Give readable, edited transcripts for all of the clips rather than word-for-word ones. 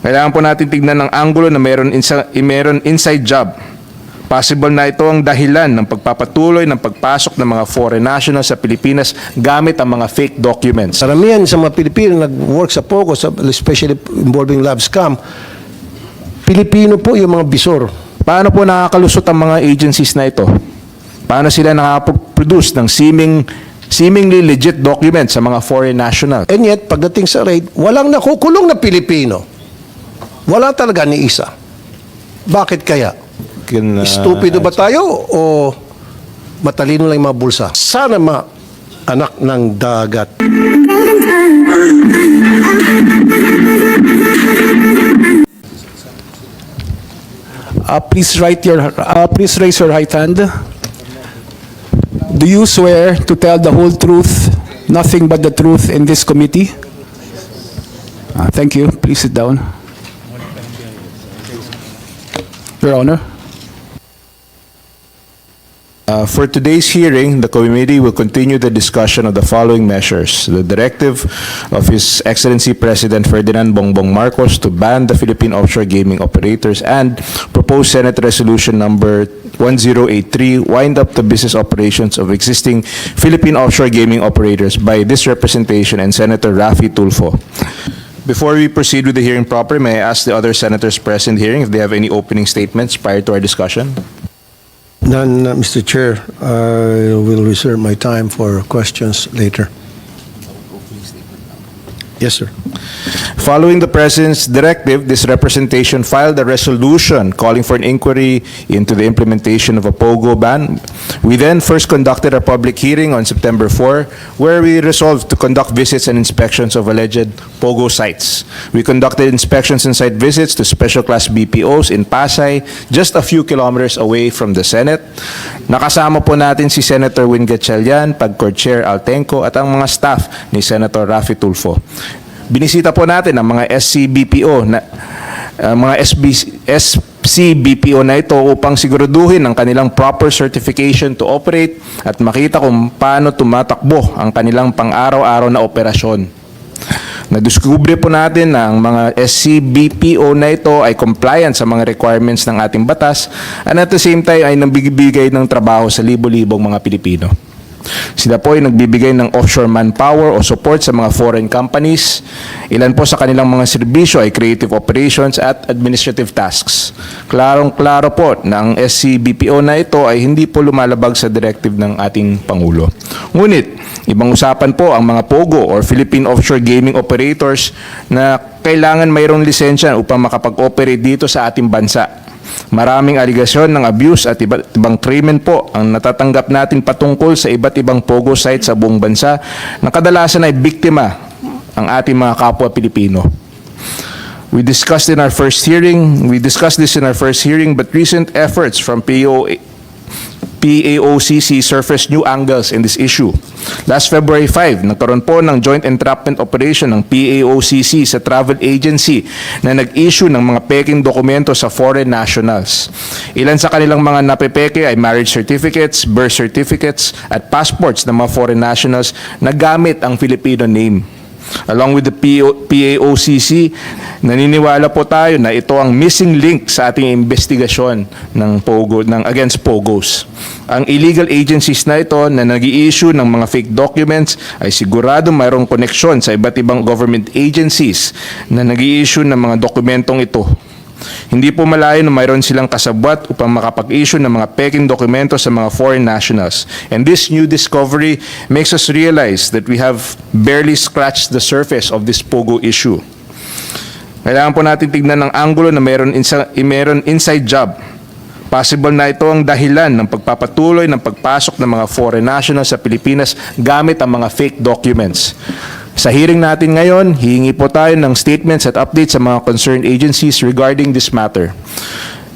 Kailangan po natin tignan ng anggulo na meron inside job. Possible na ito ang dahilan ng pagpapatuloy ng pagpasok ng mga foreign nationals sa Pilipinas gamit ang mga fake documents. Karamihan sa mga Pilipino nag-work sa POGO, especially involving love scam, Pilipino po yung mga bisor. Paano po nakakalusot ang mga agencies na ito? Paano sila nakapag-produce ng seemingly legit documents sa mga foreign nationals? And yet, pagdating sa raid, walang nakukulong na Pilipino. Wala talaga ni isa. Bakit kaya? Stupido ba tayo o matalino lang yung mga bulsa? Sana anak ng dagat. Please raise your right hand. Do you swear to tell the whole truth, nothing but the truth in this committee? Thank you. Please sit down. Your Honor. For today's hearing, the committee will continue the discussion of the following measures. The directive of His Excellency President Ferdinand Bongbong Marcos to ban the Philippine offshore gaming operators and proposed Senate Resolution number 1083, wind up the business operations of existing Philippine offshore gaming operators by this representation and Senator Raffy Tulfo. Before we proceed with the hearing proper, may I ask the other senators present hearing if they have any opening statements prior to our discussion? None, Mr. Chair. I will reserve my time for questions later. Yes, sir. Following the President's directive, this representation filed a resolution calling for an inquiry into the implementation of a POGO ban. We then first conducted a public hearing on September 4, where we resolved to conduct visits and inspections of alleged POGO sites. We conducted inspections and site visits to special class BPOs in Pasay, just a few kilometers away from the Senate. Nakasama po natin si Senator Win Gatchalian, PAGCOR Chair Altenco, at ang mga staff ni Senator Raffy Tulfo. Binisita po natin ang mga SCBPO na ito upang siguraduhin ang kanilang proper certification to operate at makita kung paano tumatakbo ang kanilang pang-araw-araw na operasyon. Nadiskubre po natin na ang mga SCBPO na ito ay compliant sa mga requirements ng ating batas and at the same time ay nagbibigay ng trabaho sa libo-libong mga Pilipino. Sila po ay nagbibigay ng offshore manpower o support sa mga foreign companies. Ilan po sa kanilang mga serbisyo ay creative operations at administrative tasks. Klarong-klaro po na ang SCBPO na ito ay hindi po lumalabag sa directive ng ating Pangulo. Ngunit, ibang usapan po ang mga POGO or Philippine Offshore Gaming Operators na kailangan mayroong lisensya upang makapag-operate dito sa ating bansa. Maraming aligasyon ng abuse at iba't ibang treatment po ang natatanggap natin patungkol sa iba't ibang POGO sites sa buong bansa na kadalasan ay biktima ang ating mga kapwa Pilipino. We discussed this in our first hearing, but recent efforts from PAOCC surfaced new angles in this issue. Last February 5, nagkaroon po ng joint entrapment operation ng PAOCC sa travel agency na nag-issue ng mga peking dokumento sa foreign nationals. Ilan sa kanilang mga napepeke ay marriage certificates, birth certificates, at passports ng mga foreign nationals na gamit ang Filipino name. Along with the PAOCC, naniniwala po tayo na ito ang missing link sa ating investigasyon against POGOs. Ang illegal agencies na ito na nag-i-issue ng mga fake documents ay sigurado mayroong koneksyon sa iba't ibang government agencies na nag-i-issue ng mga dokumentong ito. Hindi po malayo na mayroon silang kasabwat upang makapag-issue ng mga peking dokumento sa mga foreign nationals. And this new discovery makes us realize that we have barely scratched the surface of this POGO issue. Kailangan po natin tignan ng anggulo na meron inside job. Possible na ito ang dahilan ng pagpapatuloy ng pagpasok ng mga foreign nationals sa Pilipinas gamit ang mga fake documents. Sa hearing natin ngayon, hihingi po tayo ng statements at updates sa mga concerned agencies regarding this matter.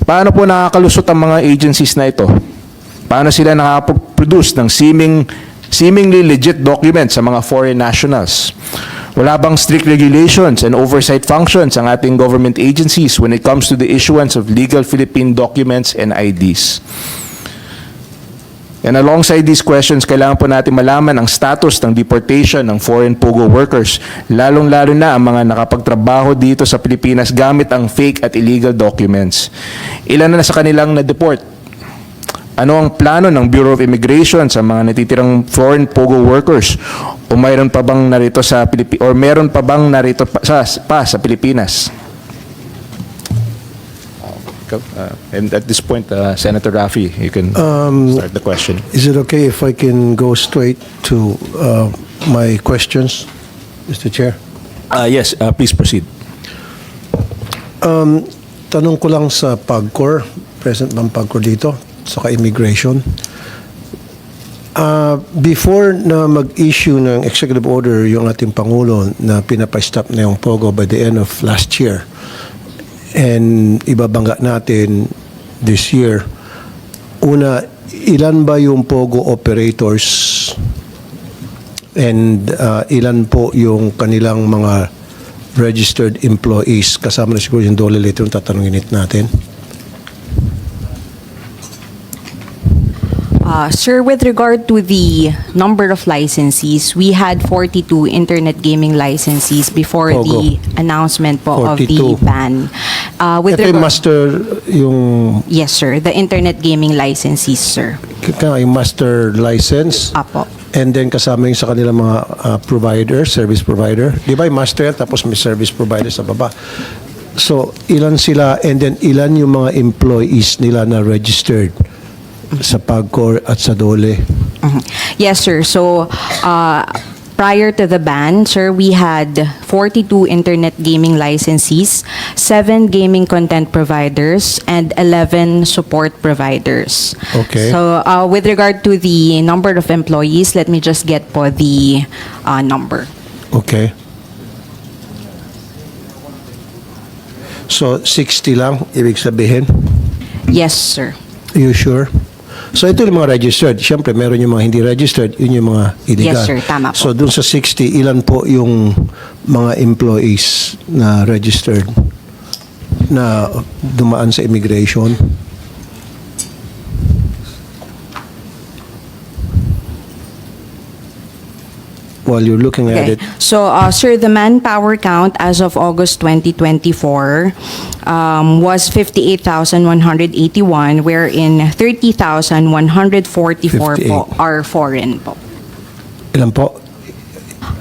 Paano po nakakalusot ang mga agencies na ito? Paano sila nakapag-produce ng seemingly legit documents sa mga foreign nationals? Wala bang strict regulations and oversight functions ang ating government agencies when it comes to the issuance of legal Philippine documents and IDs? And alongside these questions, kailangan po natin malaman ang status ng deportation ng foreign POGO workers, lalong-lalo na ang mga nakapagtrabaho dito sa Pilipinas gamit ang fake at illegal documents. Ilan na sa kanilang na-deport? Ano ang plano ng Bureau of Immigration sa mga natitirang foreign POGO workers? O mayroon pa bang narito sa meron pa bang narito sa Pilipinas? And at this point, Senator Raffy, you can start the question. Is it okay if I can go straight to my questions, Mr. Chair? Yes, please proceed. Tanong ko lang sa PAGCOR, President ng PAGCOR dito, saka immigration. Before na mag-issue ng executive order yung ating Pangulo na pinapa-stop na yung POGO by the end of last year, and ibabangga natin this year, una, ilan ba yung POGO operators and ilan po yung kanilang mga registered employees? Kasama na siguro yung DOLE later yung tatanungin natin. Sir, with regard to the number of licensees, we had 42 internet gaming licensees before Pogo. the announcement po of 42. the ban. With Ito yung regard, master, yung, yes, sir, the internet gaming licensees, sir. yung master license. Apo. And then kasama yung sa kanilang mga provider, service provider. Di ba yung master yan, tapos may service provider sa baba. So, ilan sila and then ilan yung mga employees nila na registered sa PAGCOR at sa DOLE? Mhm. Yes, sir. So, prior to the ban, sir, we had 42 internet gaming licensees, 7 gaming content providers, and 11 support providers. Okay. So, with regard to the number of employees, let me just get po the number. Okay. So, 60 lang, ibig sabihin? Yes, sir. You sure? So, ito yung mga registered. Siyempre, meron yung mga hindi registered, yun yung mga illegal. Yes, sir. Tama po. So, dun sa 60, ilan po yung mga employees na registered na dumaan sa immigration? While you're looking at it, So, sir, the manpower count as of August 2024 was 58,181, wherein 30,144 po 58. are foreign po. ilan po?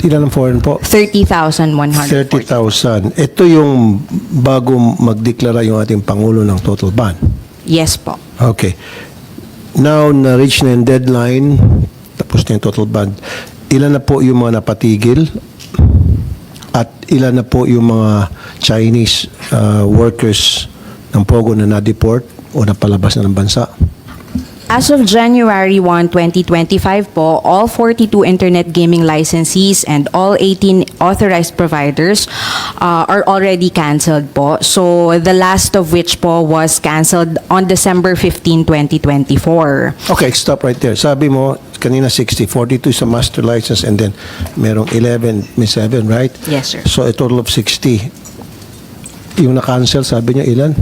Ilan ang foreign po? 30,144. 30,000. Ito yung bago magdeklara yung ating Pangulo ng total ban. Yes po. Okay. Now, na-reach na yung deadline, tapos na yung total ban. Ilan na po yung mga napatigil? At ilan na po yung mga Chinese workers ng POGO na na-deport o napalabas na ng bansa? As of January 1, 2025 po, all 42 internet gaming licensees and all 18 authorized providers are already canceled po. So, the last of which po was canceled on December 15, 2024. Okay, stop right there. Sabi mo, kanina 60, 42 sa master license and then merong 11, may 7, right? Yes, sir. So, a total of 60. Yung na-cancel, sabi niya ilan?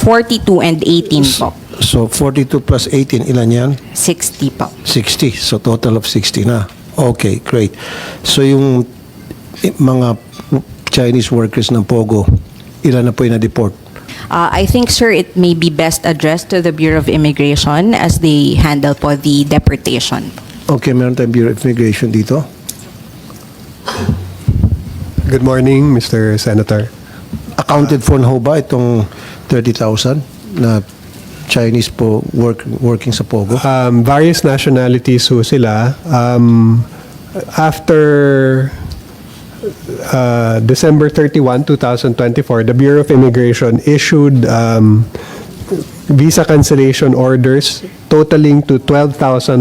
42 and 18 po. So, 42 plus 18, ilan yan? 60 po. 60. So, total of 60 na. Okay, great. So, yung mga Chinese workers ng POGO, ilan na po yung na-deport? I think, sir, it may be best addressed to the Bureau of Immigration as they handle po the deportation. Okay, meron tayong Bureau of Immigration dito. Good morning, Mr. Senator. Accounted for na ho ba itong 30,000 na Chinese po working sa POGO? Various nationalities ho sila. After December 31, 2024, the Bureau of Immigration issued visa cancellation orders totaling to 12,106.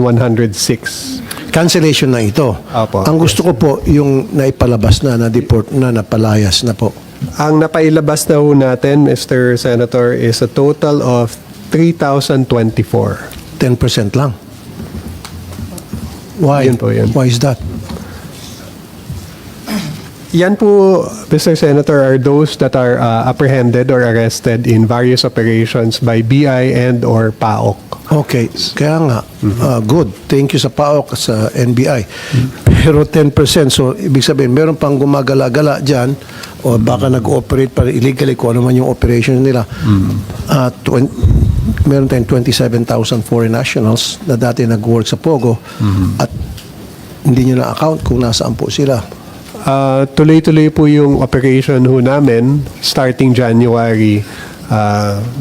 Cancellation na ito. Apo. Ang gusto ko po yung naipalabas na, na-deport na, napalayas na po. Ang napailabas na ho natin, Mr. Senator, is a total of 3,024. 10% lang. Why? Yun po yun. Why is that? Yan po, Mr. Senator, are those that are apprehended or arrested in various operations by BI and or PAOK. Okay, kaya nga, good. Thank you sa PAOK, sa NBI. Pero 10%, so ibig sabihin, meron pang gumagala-gala dyan o baka nag-ooperate pa illegally kung ano man yung operation nila. Meron tayong 27,000 foreign nationals na dati nag-work sa Pogo at hindi nyo na-account kung nasaan po sila. Tuloy-tuloy po yung operation ho namin starting January.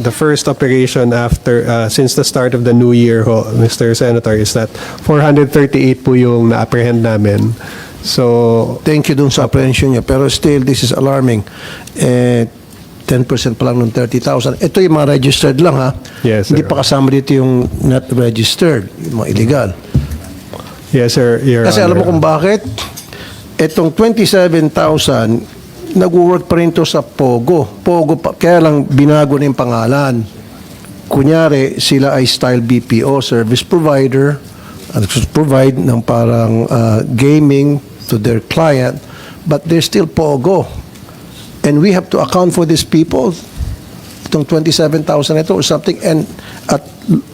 The first operation after since the start of the new year ho, Mr. Senator, is that 438 po yung na-apprehend namin. So, Thank you dun sa apprehension nyo. Pero still, this is alarming. 10% pa lang ng 30,000. Ito yung mga registered lang, ha? Yes, Hindi sir. pa kasama dito yung not registered, yung mga illegal. yes, sir, Your Kasi alam mo Honor. kung bakit? Itong 27,000, nag-work pa rin to sa Pogo. Pogo pa, kaya lang binago na yung pangalan. Kunyari, sila ay style BPO, service provider, provide ng parang gaming to their client, but they're still Pogo. And we have to account for these people. Itong 27,000 ito or something, and at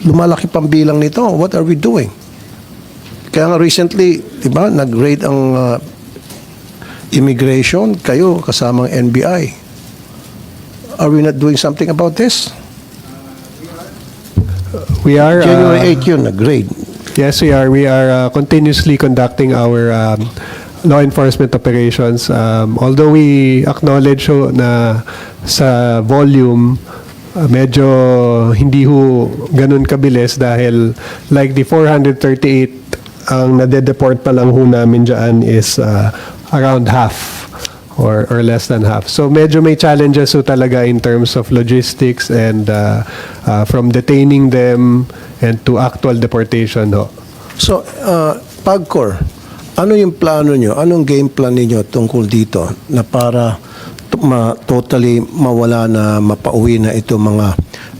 lumalaki pang bilang nito. What are we doing? Kaya nga recently, di ba, nag-raid ang immigration, kayo kasamang NBI. Are we not doing something about this? We are January 8 yun, nag-raid. Yes, we are. We are continuously conducting our law enforcement operations. Although we acknowledge ho na sa volume, medyo hindi ho ganun kabilis dahil like the 438 ang nade-deport pa lang ho namin dyan is around half or less than half. So medyo may challenges ho talaga in terms of logistics and from detaining them and to actual deportation ho. So, PAGCOR, ano yung plano nyo? Anong game plan ninyo tungkol dito na para totally mawala na mapauwi na ito mga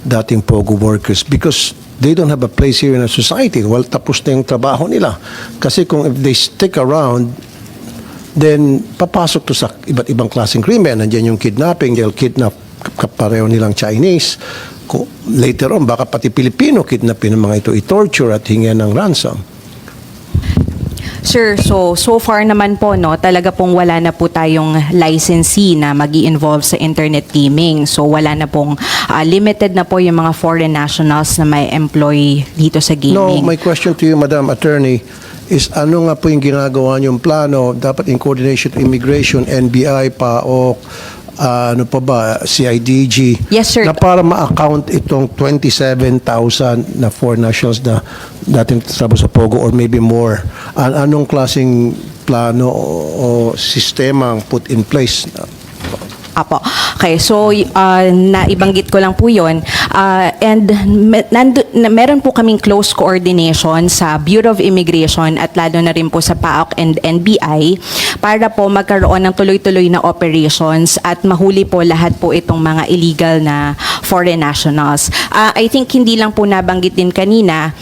dating Pogo workers? Because they don't have a place here in our society. Well, tapos na yung trabaho nila. Kasi kung if they stick around, then papasok to sa iba't ibang klaseng krimen. Nandiyan yung kidnapping, they'll kidnap kapareho nilang Chinese. Later on, baka pati Pilipino kidnapin ng mga ito, i-torture at hingyan ng ransom. Sir, so far naman po, no, talaga pong wala na po tayong licensee na magi-involve sa internet gaming. So wala na pong limited na po yung mga foreign nationals na may employ dito sa No, gaming. my question to you, Madam Attorney, is ano nga po yung ginagawa niyong plano? Dapat in coordination with immigration, NBI, PAOK, ano pa ba, CIDG, Yes, sir. na para ma-account itong 27,000 na foreign nationals na dating trabaho sa Pogo or maybe more. Anong klaseng plano o sistema ang put in place? Apo. Okay, so naibanggit ko lang po yun. And meron po kaming close coordination sa Bureau of Immigration at lalo na rin po sa PAOK and NBI para po magkaroon ng tuloy-tuloy na operations at mahuli po lahat po itong mga illegal na foreign nationals. I think hindi lang po nabanggit din kanina,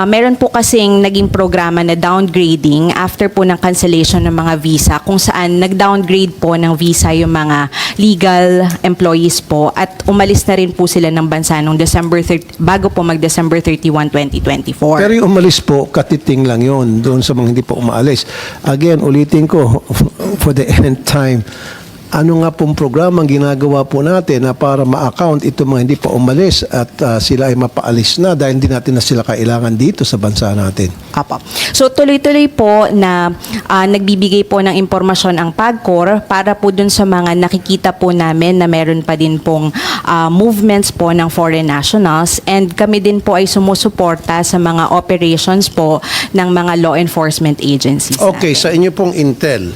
meron po kasing naging programa na downgrading after po ng cancellation ng mga visa kung saan nag-downgrade po ng visa yung mga legal employees po at umalis na rin po sila ng bansa noong bago po mag-December 31, 2024. Pero yung umalis po, katiting lang yun doon sa mga hindi po umaalis. Again, ulitin ko, for the end time, ano nga pong programang ginagawa po natin na para ma-account itong mga hindi pa umalis at sila ay mapaalis na dahil hindi natin na sila kailangan dito sa bansa natin? Apo. So tuloy-tuloy po na nagbibigay po ng impormasyon ang PAGCOR para po dun sa mga nakikita po namin na meron pa din pong movements po ng foreign nationals and kami din po ay sumusuporta sa mga operations po ng mga law enforcement agencies. Okay, natin. sa inyo pong intel,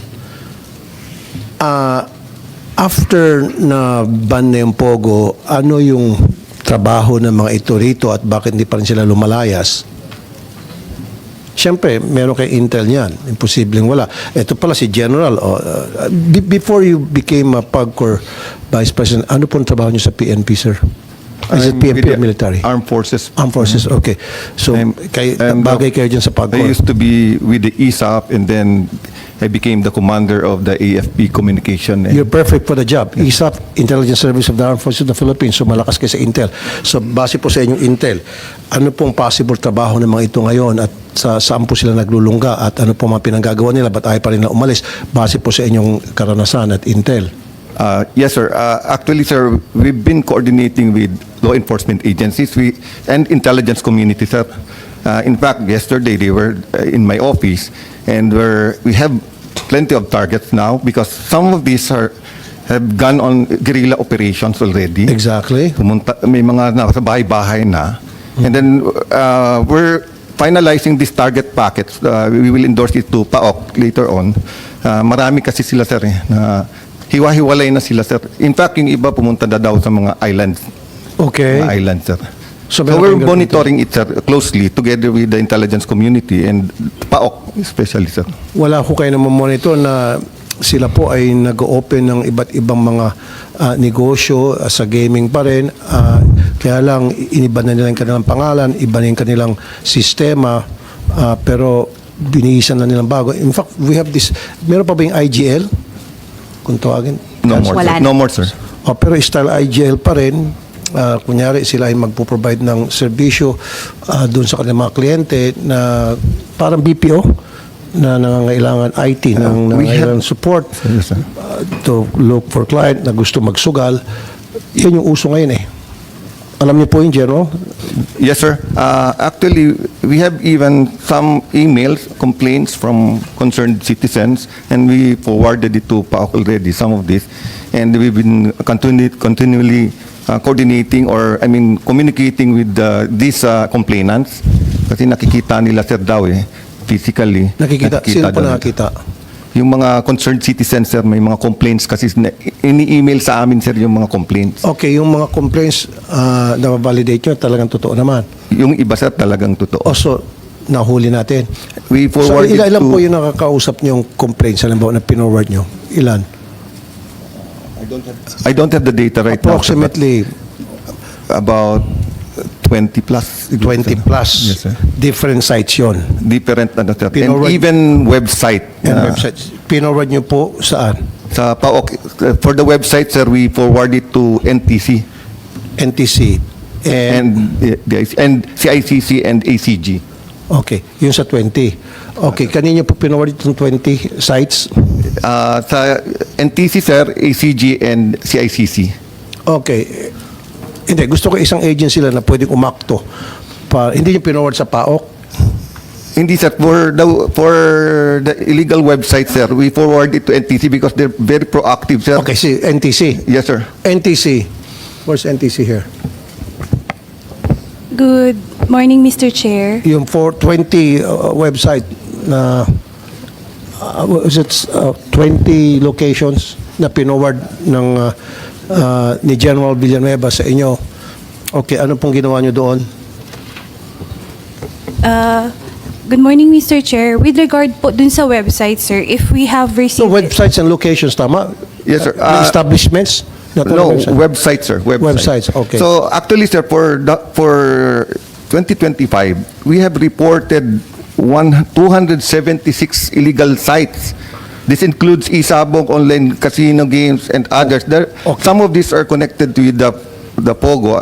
after na ban na yung Pogo, ano yung trabaho ng mga ito rito at bakit hindi pa rin sila lumalayas? Siyempre, meron kay intel niyan. Imposibleng wala. Ito pala si General. Before you became a PAGCOR Vice President, ano pong trabaho niyo sa PNP, sir? Is it I'm PNP with or the military? Armed Forces. Armed Forces, okay. So, bagay kayo dyan sa I PAGCOR. used to be with the ISAP and then I became the commander of the AFP communication. You're perfect for the job. ISAP, Intelligence Service of the Armed Forces of the Philippines, so malakas kayo sa Intel. So, base po sa inyong Intel, ano pong possible trabaho ng mga ito ngayon at saan po sila naglulungga at ano pong mga pinanggagawa nila, ba't ayaw pa rin na umalis base po sa inyong karanasan at Intel? Yes, sir. Actually, sir, we've been coordinating with law enforcement agencies and intelligence community, sir. In fact, yesterday they were in my office, and we have plenty of targets now because some of these have gone on guerrilla operations already. Exactly. May mga nasa bahay-bahay na. And then we're finalizing this target packets. We will endorse it to PAOK later on. Marami kasi sila, sir, na hiwa-hiwalay na sila, sir. In fact, yung iba pumunta na daw sa mga islands. Okay. Mga islands, sir. So, So meron we're kayong ganun monitoring it, sir, closely together with the intelligence community and PAOK especially, sir. Wala ko kayo naman monitor na sila po ay nag-open ng iba't ibang mga negosyo sa gaming pa rin. Kaya lang, iniba na nila yung kanilang pangalan, iba na yung kanilang sistema, pero binihisan na nilang bago. In fact, we have this, meron pa ba yung IGL? Kung tawagin? No more, Wala sir. na. No more, sir. Pero style IGL pa rin. Kunyari sila ay magpo-provide ng serbisyo doon sa kanilang mga kliyente na parang BPO na nangangailangan IT, nangangailangan support Yes, sir. to look for client na gusto magsugal. Yan yung uso ngayon eh. Alam niyo po yung General? Yes, sir. Actually, we have even some emails, complaints from concerned citizens, and we forwarded it to PAOK already, some of this. And we've been continually coordinating or, communicating with these complainants. Kasi nakikita nila, sir, daw physically. Nakikita. Sino po daw. nakakita? Yung mga concerned citizens, sir, may mga complaints kasi ini-email sa amin, sir, yung mga complaints. Okay, yung mga complaints na ma-validate nyo, talagang totoo naman. Yung iba, sir, talagang totoo. Also, nahuli natin. We So, forwarded ilan to... po yung nakakausap nyo yung complaints, halimbawa na pinorward nyo? Ilan? I don't have the data right now, sir, but Approximately about 20 plus. 20 plus Yes, sir. different sites yon. Different, sir. And Pinorward- even website. And websites. Pinorward nyo po saan? Sa PAOK, for the website, sir, we forward it to NTC NTC. and CICC and ACG. Okay, yun sa 20. Okay, kanina po pinorward itong 20 sites? Sa NTC, sir, ACG and CICC. Okay. Hindi, gusto ko isang agency lang na pwedeng umakto. Hindi yung pinorward sa PAOK. Hindi, sir. For the illegal website, sir, we forward it to NTC because they're very proactive, sir. Okay, si NTC. Yes, sir. NTC. Where's NTC here? Good morning, Mr. Chair. Yung 420 website na is it 20 locations na pinorward ng ni General Villanueva sa inyo. Okay, ano pong ginawa nyo doon? Good morning, Mr. Chair. With regard po dun sa website, sir, if we have So received... websites and locations, tama? Yes, sir. May establishments? Not No, only website, sir. Websites, okay. So actually, sir, for 2025, we have reported 276 illegal sites. This includes Isabong, online casino games, and others. Okay. Some of these are connected to the POGO.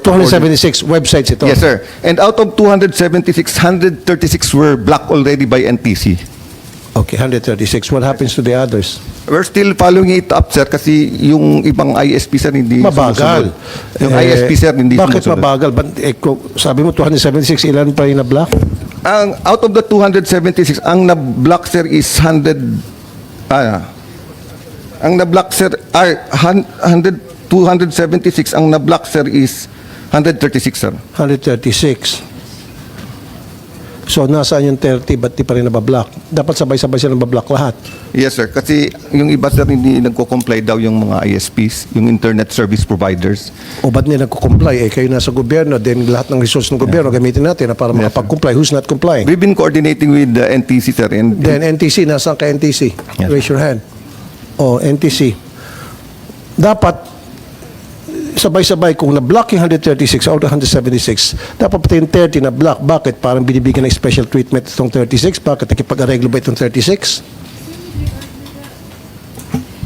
276 websites ito. Yes, sir. And out of 276, 136 were blocked already by NTC. Okay, 136. What happens to the others? We're still following it up, sir, kasi yung ibang ISP, sir, hindi Mabagal. sumusunod. Yung ISP, sir, hindi Bakit sumusunod. mabagal? Sabi mo 276, ilan pa yung na-block? Out of the 276, ang na-block, sir, is 100... ang na-block, sir, 276, ang na-block, sir, is 136, sir. 136. So, nasaan yung 30, ba't di pa rin nabablock? Dapat sabay-sabay sila nabablock lahat. Yes, sir. Kasi yung iba, sir, hindi nagko-comply daw yung mga ISPs, yung internet service providers. O ba't nila nagko-comply? Kayo nasa gobyerno, then lahat ng resource ng gobyerno gamitin natin na para Yes, makapag-comply. Who's not complying? We've been coordinating with the NTC, sir, and Then NTC, nasaan ka NTC? Yes. Raise your hand. O, NTC. Dapat, sabay-sabay, kung na-block yung 136 out of 176, dapat pati yung 30 na-block. Bakit? Parang binibigyan ng special treatment itong 36? Bakit? Nakipag-areglo ba itong 36?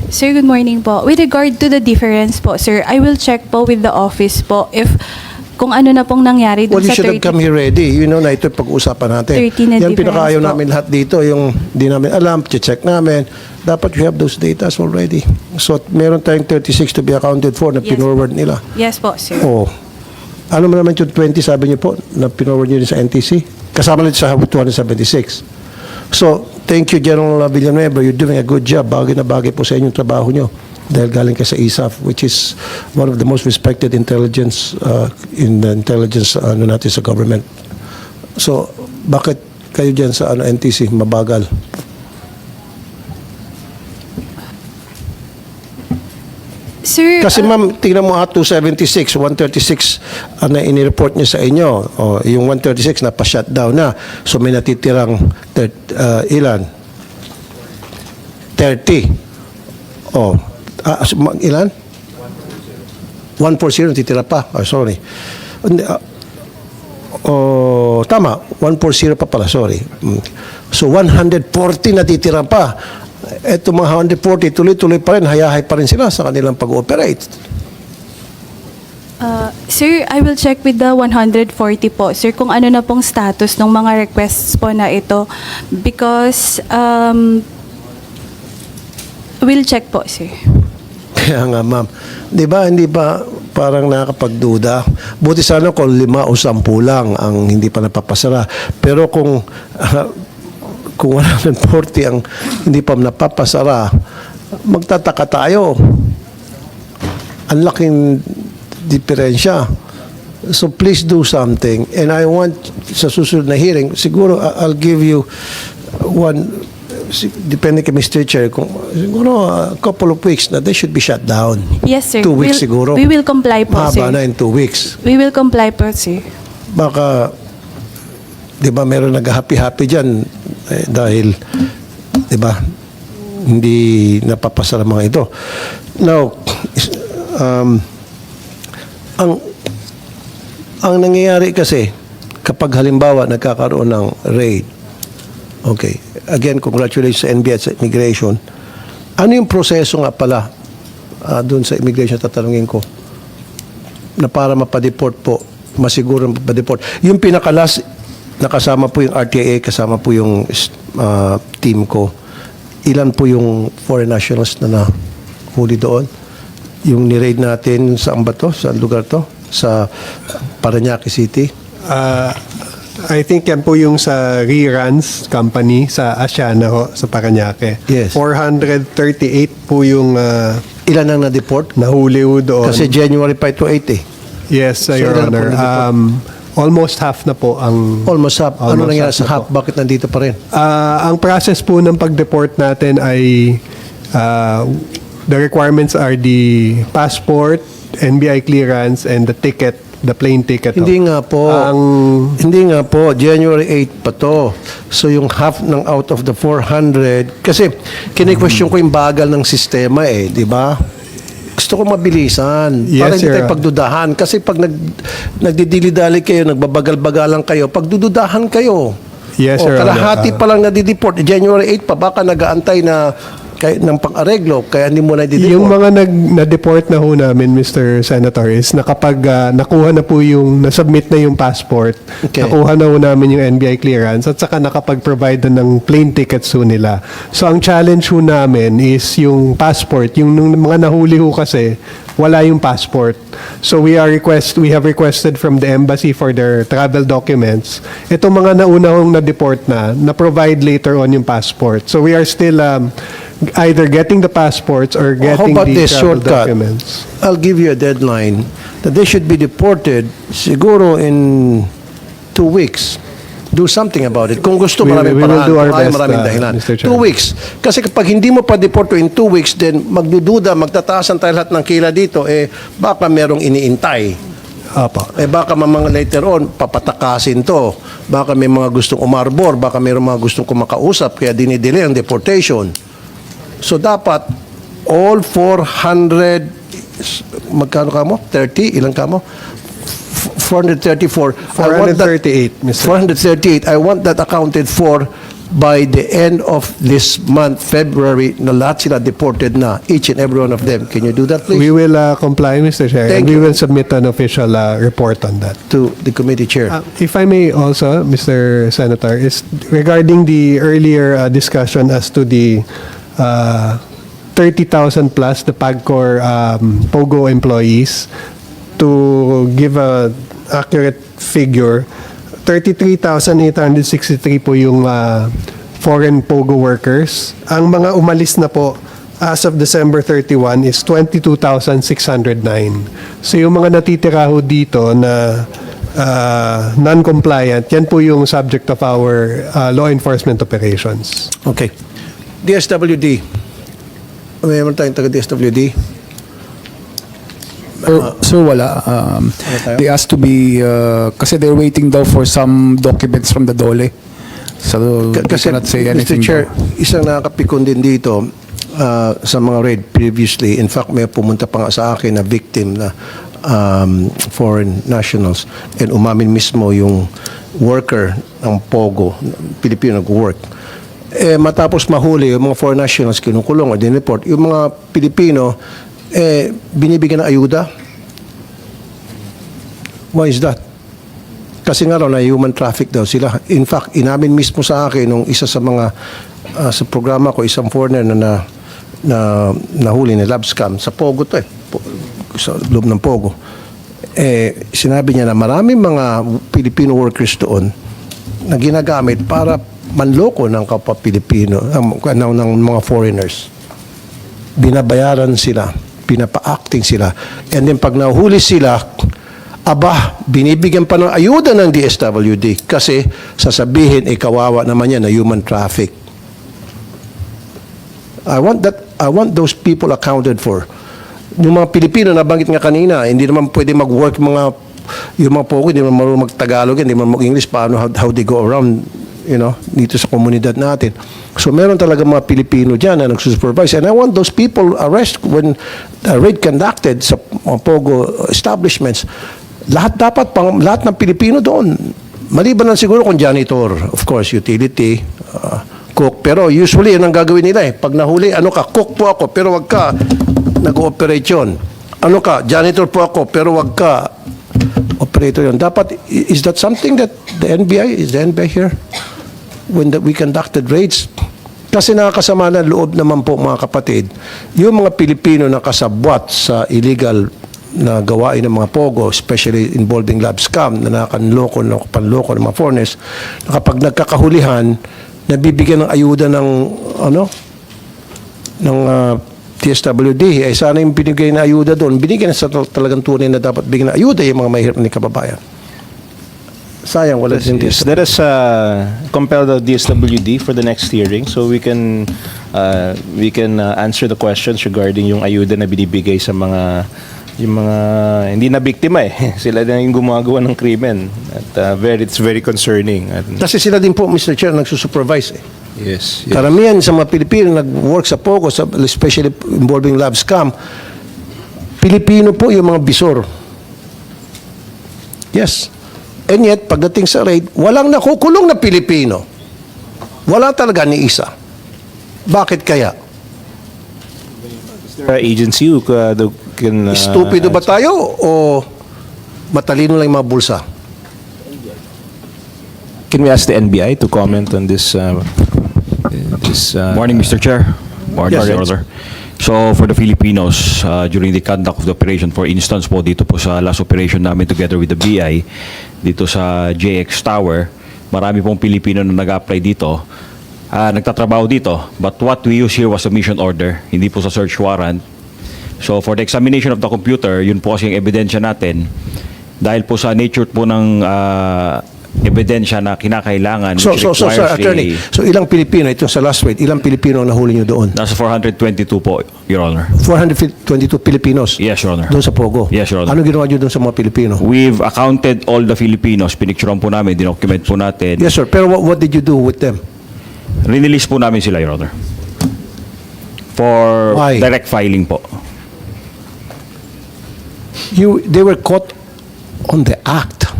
Sir, good morning po. With regard to the difference po, sir, I will check po with the office po if kung ano na pong nangyari Well, dun you sa should have 30. come here ready. You know na ito pag-uusapan natin. 30 na Yan difference pinakaayaw po. namin lahat dito, yung di namin alam, check namin. Dapat you have those data already. So, meron tayong 36 to be accounted for na Yes. pinorward nila. Yes po, sir. Oh. Ano mo naman yung 20, sabi niyo po, na pinorward niyo din sa NTC? Kasama nito sa 276. So, thank you, General Villanueva. You're doing a good job. Bagay na bagay po sa inyong trabaho niyo. Dahil galing ka sa ISAF, which is one of the most respected intelligence in the intelligence natin sa government. So, bakit kayo dyan sa NTC mabagal? Sir, Kasi ma'am, tingnan mo 276, 136 na inireport niya sa inyo. O, yung 136 na pa-shutdown na. So may natitirang ilan? 30. O, ilan? 140 natitira pa. Oh, sorry. Tama, 140 pa pala, sorry. So 140 natitira pa. Ito mga 140, tuloy-tuloy pa rin, hayahay pa rin sila sa kanilang pag-ooperate. sir, I will check with the 140 po, sir, kung ano na pong status ng mga requests po na ito. Because, we'll check po, sir. Kaya nga ma'am, di ba hindi ba parang nakakapagduda? Buti sana kung 5 o 10 lang ang hindi pa napapasara. Pero kung 140 ang hindi pa napapasara, magtataka tayo. Ang laking diferensya. So please do something. And I want, sa susunod na hearing, siguro I'll give you one, depende kay Mr. Chair, kung siguro a couple of weeks na they should be shut down. Yes, sir. 2 weeks siguro. We will comply po, Mahaba sir. na in 2 weeks. We will comply po, sir. Baka, di ba, meron nag-happy-happy dyan dahil, di ba, hindi napapasara mga ito. Now, ang nangyayari kasi, kapag halimbawa nagkakaroon ng raid, okay, again, congratulations sa NBI at sa immigration, ano yung proseso nga pala doon sa immigration, tatanungin ko, na para mapadeport po, masiguro mapadeport. Yung pinakalas, nakasama po yung RTIA, kasama po yung team ko. Ilan po yung foreign nationals na nahuli doon? Yung ni-raid natin, saan ba to? Saan lugar to? Sa Parañaque City? I think yan po yung sa reruns company sa Asiana ho, sa Parañaque. Yes. 438 po yung Ilan ang na-deport? nahuli ho doon. Kasi January 5 to 8 eh. yes, So, Your ilan na po Honor. na-deport? Almost half na po ang... Almost half. Ano Almost nangyari half sa na half? po. Bakit nandito pa rin? Ang process po ng pag-deport natin ay the requirements are the passport, NBI clearance, and the ticket, the plane ticket. Hindi nga po. Hindi nga po. January 8 pa to. So yung half ng out of the 400, kasi kine-question ko yung bagal ng sistema eh, di ba? Gusto ko mabilisan. Para Yes, hindi sir. tayo pagdudahan. Kasi pag nagdidili-dali kayo, nagbabagal-bagalan kayo, pagdududahan kayo. Yes, sir. Kalahati pa lang nadideport. January 8 pa, baka nag-aantay na ng pang-areglo, kaya hindi mo na dideport. Yung mga na-deport na ho namin, Mr. Senator, is na kapag nakuha na po yung, nasubmit na yung passport, Okay. nakuha na ho namin yung NBI clearance, at saka nakapag-provide na ng plane tickets ho nila. So, ang challenge ho namin is yung passport. Yung nung mga nahuli ho kasi, wala yung passport. So, we have requested from the embassy for their travel documents. Itong mga nauna hong na-deport na-provide later on yung passport. So, we are still either getting the passports or How getting about the this travel shortcut? documents. I'll give you a deadline that they should be deported siguro in 2 weeks. Do something about it. Kung gusto, We maraming will paraan. do our Kung ayaw, best, maraming dahilan. Mr. 2 Chairman. weeks. Kasi kapag hindi mo pa deport in 2 weeks, then magdududa, magtataasan tayo lahat ng kila dito, baka merong iniintay. Apa. Baka mga later on, papatakasin to. Baka may mga gustong umarbor, baka mayroong mga gustong kumakausap, kaya dinidelay ang deportation. So dapat, all 400 magkano ka mo? 30? Ilang ka mo? 434. I want that- 438, Mr. 438. I want that accounted for by the end of this month, February, na lahat sila deported na, each and every one of them. Can you do that, please? We will comply, Mr. Chair, Thank and we you. will submit an official report on that. To the committee chair. If I may also, Mr. Senator, is regarding the earlier discussion as to the 30,000 plus the PAGCOR POGO employees, to give a accurate figure, 33,863 po yung foreign POGO workers. Ang mga umalis na po as of December 31 is 22,609. So yung mga natitira ho dito na non-compliant, yan po yung subject of our law enforcement operations. Okay. DSWD. Mayroon tayong taga-DSWD. Sir, wala. tayo? They asked to be, kasi they're waiting daw for some documents from the DOLE. So, they Kasi, cannot say Mr. anything Chair, daw. isang nakakapikon din dito sa mga raid previously. In fact, may pumunta pa nga sa akin na victim na foreign nationals, and umamin mismo yung worker ng POGO, Pilipino nag-work. Matapos mahuli yung mga foreign nationals, kinukulong o dinreport, yung mga Pilipino, binibigyan ng ayuda. Why is that? Kasi nga raw na human traffic daw sila. In fact, inamin mismo sa akin nung isa sa mga sa programa ko, isang foreigner na nahuli ni lab scam sa Pogo to sa loob ng Pogo. Sinabi niya na maraming mga Filipino workers doon na ginagamit para manloko ng kapwa Pilipino, ng mga foreigners. Binabayaran sila, pinapa-acting sila. And then pag nahuli sila, binibigyan pa ng ayuda ng DSWD kasi sasabihin, kawawa naman yan na human traffic. I want those people accounted for. Yung mga Pilipino, nabanggit nga kanina, hindi naman pwede mag-work yung mga Pogo, hindi naman marunong mag-Tagalog, hindi naman mag-English, paano, how they go around, dito sa komunidad natin. So meron talaga mga Pilipino dyan na nagsusupervise. And I want those people arrested when the raid conducted sa mga Pogo establishments. Lahat ng Pilipino doon. Maliban lang siguro kung janitor, of course, utility, cook. Pero usually, yun ang gagawin nila. Pag nahuli, cook po ako, pero wag ka nag-ooperate yun. Janitor po ako, pero wag ka operator yun. Dapat, is that something that the NBI here? When we conducted raids? Kasi nakakasama ng loob naman po, mga kapatid, yung mga Pilipino na kasabwat sa illegal na gawain ng mga Pogo, especially involving lab scam, na panloko ng mga foreigners, na kapag nagkakahulihan, nabibigyan ng ayuda ng TSWD, sana yung binigay na ayuda doon, binigyan sa talagang tunay na dapat bigyan ng ayuda yung mga mahirap ni kababayan. Sayang, wala din Yes, let us compel the DSWD for the next hearing so we can answer the questions regarding yung ayuda na binibigay sa mga hindi na biktima sila na yung gumagawa ng krimen at it's very concerning. Kasi sila din po, Mr. Chair, nagsusupervise. Yes. Karamihan sa mga Pilipino nag-work sa POGO, especially involving lab scam, Pilipino po yung mga bisor. Yes. And yet, pagdating sa raid, walang nakukulong na Pilipino. Wala talaga ni isa. Bakit kaya? Agency who can Stupido ba tayo o matalino lang yung mga bulsa? Can we ask the NBI to comment on this Morning, Mr. Chair. Morning, Yes. Your Honor. So, for the Filipinos, during the conduct of the operation, for instance po, dito po sa last operation namin together with the BI, dito sa JX Tower, marami pong Pilipino na nag-apply dito, nagtatrabaho dito. But what we use here was a mission order, hindi po sa search warrant. So, for the examination of the computer, yun po kasi yung ebidensya natin. Dahil po sa nature po ng ebidensya na kinakailangan, So, which sir, requires attorney, so ilang Pilipino, ito sa last raid, ilang Pilipino ang nahuli nyo doon? nasa 422 po, Your Honor. 422 Filipinos? Yes, Your Honor. Doon sa POGO? Yes, Your Honor. Ano ginawa nyo doon sa mga Pilipino? We've accounted all the Filipinos. Pinicturean po namin, dinocument po natin. Yes, sir. Pero what did you do with them? Release po namin sila, Your Honor. For Why? direct filing po. They were caught on the act.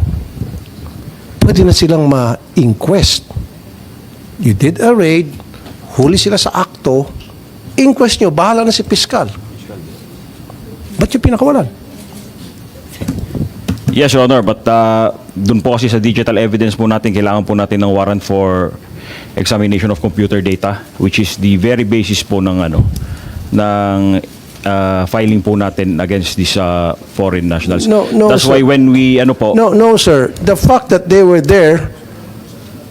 Pwede na silang ma-inquest. You did a raid, huli sila sa akto, inquest nyo, bahala na si piskal. Ba't yung pinakawalan? Yes, Your Honor, but dun po kasi sa digital evidence po natin, kailangan po natin ng warrant for examination of computer data, which is the very basis po ng filing po natin against these foreign nationals. No, That's sir. why when we, No, sir. The fact that they were there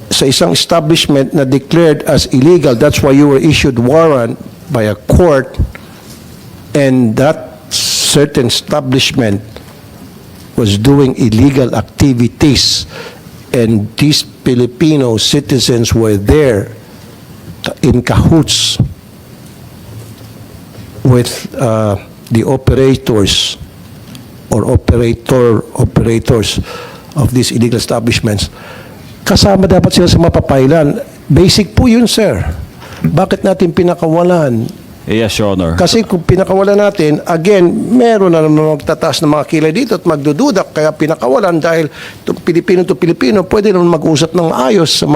sa isang establishment na declared as illegal, that's why you were issued warrant by a court, and that certain establishment was doing illegal activities, and these Filipino citizens were there in cahoots with the operators or operators of these illegal establishments. Kasama dapat sila sa mapapailan. Basic po yun, sir. Bakit natin pinakawalan? yes, Your Honor. Kasi kung pinakawalan natin, again, meron na naman magtataas ng mga kilay dito at magdududak, kaya pinakawalan dahil Pilipino to Pilipino, pwede naman mag-usap ng ayos sa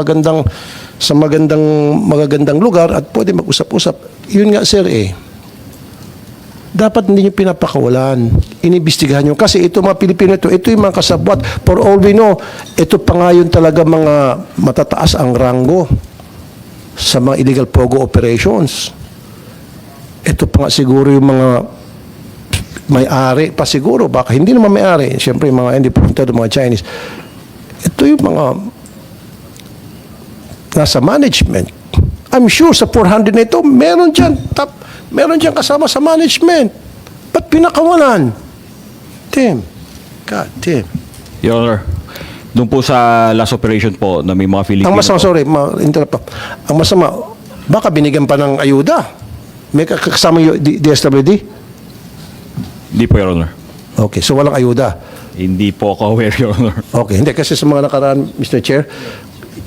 magagandang lugar at pwede mag-usap-usap. Yun nga, sir, dapat hindi nyo pinapakawalan. Inibistigahan nyo. Kasi ito mga Pilipino ito yung mga kasabwat. For all we know, ito pa nga yun talaga mga matataas ang ranggo sa mga illegal pogo operations. Ito pa nga siguro yung mga may-ari pa siguro. Baka hindi naman may-ari. Siyempre, yung mga hindi pupunta mga Chinese. Ito yung mga nasa management. I'm sure sa 400 na ito, meron dyan kasama sa management. Ba't pinakawalan? Tim. God, Tim. Your Honor, doon po sa last operation po na may mga Filipino. Ang masama, sorry, interrupt pa. Ang masama, baka binigyan pa ng ayuda. May kasama yung DSWD? Hindi po, Your Honor. Okay, so walang ayuda. Hindi po ako aware, Your Honor. Okay, hindi kasi sa mga nakaraan, Mr. Chair,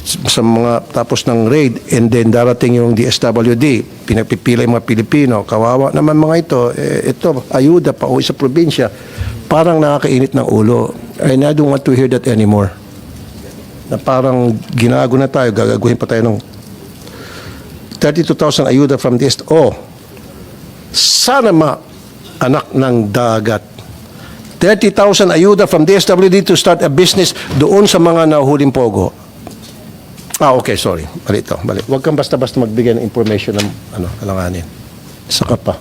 sa mga tapos ng raid and then darating yung DSWD, pinapipila yung mga Pilipino, kawawa naman mga ito, ayuda pa uwi sa probinsya, parang nakakainit ng ulo. And I don't want to hear that anymore. Na parang ginago na tayo, gagaguhin pa tayo ng 32,000 ayuda from sana anak ng dagat. 30,000 ayuda from DSWD to start a business doon sa mga nahuling pogo. Okay, sorry. Mali ito. Mali. Huwag kang basta-basta magbigay ng information ng alanganin. Saka pa.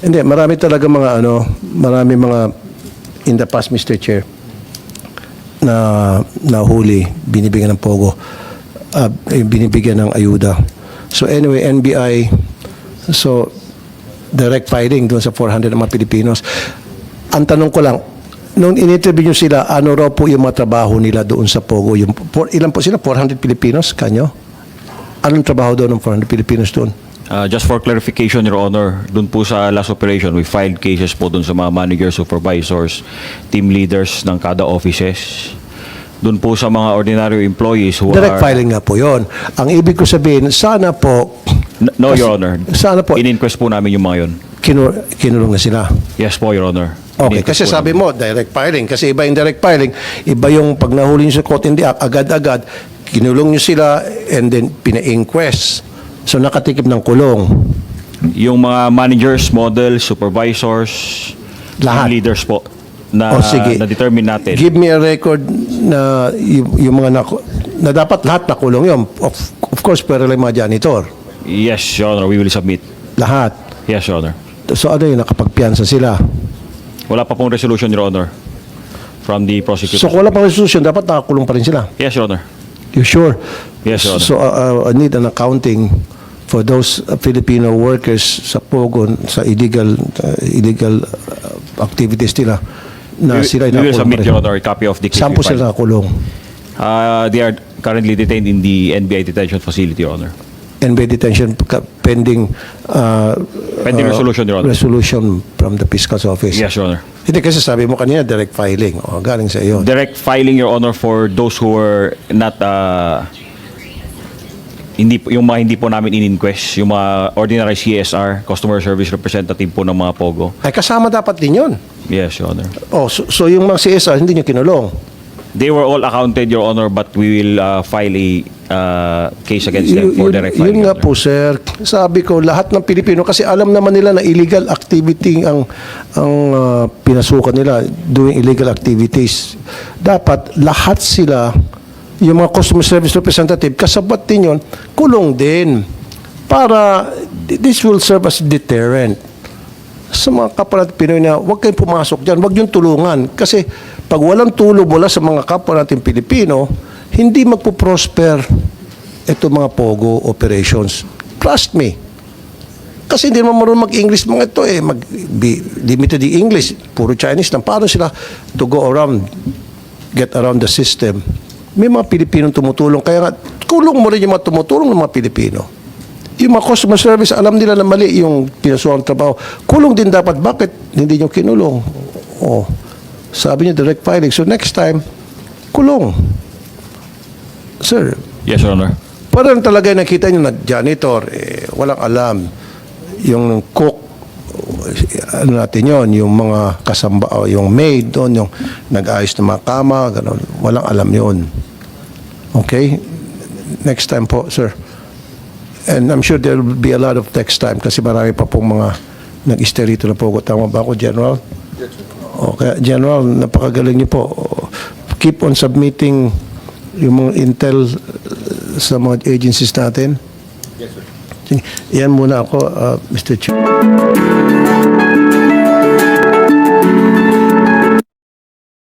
Hindi, marami talaga marami mga in the past, Mr. Chair, na nahuli, binibigyan ng pogo, binibigyan ng ayuda. So anyway, NBI, so direct filing doon sa 400 ng mga Pilipinos. Ang tanong ko lang, nung in-interview nyo sila, ano raw po yung mga trabaho nila doon sa Pogo? Ilan po sila? 400 Pilipinos? Kanyo? Anong trabaho doon ng 400 Pilipinos doon? Just for clarification, Your Honor, dun po sa last operation, we filed cases po dun sa mga managers, supervisors, team leaders ng kada offices. Dun po sa mga ordinary employees who Direct are... filing nga po yon. Ang ibig ko sabihin, sana po... No, Your Honor. Sana po... In-inquest po namin yung mga yun. Kinulong na sila. Yes po, Your Honor. Okay, kasi sabi mo, direct filing. Kasi iba yung direct filing, iba yung pag nahuli nyo sa court in the act, agad-agad, kinulong nyo sila and then pina-inquest. So nakatikip ng kulong. Yung mga managers, models, supervisors, Lahat. team leaders po na, Sige. na-determine natin. Give me a record na yung mga na dapat lahat nakulong yun. Of course, pero lang mga janitor. Yes, Your Honor, we will submit. Lahat. Yes, Your Honor. So ano yun, nakapagpiansa sila. Wala pa pong resolution, Your Honor, from the prosecutor. So kung wala pang resolution, dapat nakakulong pa rin sila. Yes, Your Honor. You sure? Yes, Your Honor. So I need an accounting for those Filipino workers sa Pogon, sa illegal activities nila na sila We will nakulong submit, pa rin. Your Honor, a copy of the case. Saan po we filed. sila nakulong? They are currently detained in the NBI detention facility, Your Honor. NBI detention pending Pending resolution, Your Honor. resolution from the fiscal's office. Yes, Your Honor. Hindi kasi sabi mo kanina direct filing. O, galing sa iyo. Direct filing, Your Honor, for those who were not yung mga hindi po namin in-inquest, yung mga ordinary CSR, customer service representative po ng mga POGO. Ay kasama dapat din yun. Yes, Your Honor. Oh, so yung mga CSR, hindi nyo kinulong. They were all accounted, Your Honor, but we will file a case against them for direct filing. Yun nga Your po, sir. Sabi ko, lahat ng Pilipino, kasi alam naman nila na illegal activity ang pinasukan nila, doing illegal activities. Dapat lahat sila, yung mga customer service representative, kasabat din yun, kulong din. Para this will serve as deterrent sa mga kapwa natin Pinoy na huwag kayong pumasok dyan, huwag yung tulungan. Kasi pag walang tulong mula sa mga kapwa natin Pilipino, hindi magpo-prosper ito mga POGO operations. Trust me. Kasi hindi naman marunong mag-English mga ito eh. Limited the English. Puro Chinese lang. Paano sila to go around, get around the system? May mga Pilipinong tumutulong. Kaya nga, kulong mo rin yung mga tumutulong ng mga Pilipino. Yung mga customer service, alam nila na mali yung pinasuang trabaho. Kulong din dapat. Bakit hindi nyo kinulong? Oh, sabi niyo direct filing. So next time, kulong. Sir, Yes, Your Honor. parang talaga nakita nyo na janitor, walang alam. Yung cook, ano natin yon, yung mga kasamba, yung maid doon, yung nag-ayos ng mga kama, ganun. Walang alam yon. Okay? Next time po, sir. And I'm sure there will be a lot of next time kasi marami pa pong mga nag-stay rito na po. Tama ba ako, General? Okay, General, napakagaling niyo po. Keep on submitting yung mga intel sa mga agencies natin. Yes, sir. Yan muna ako, Mr. Chair.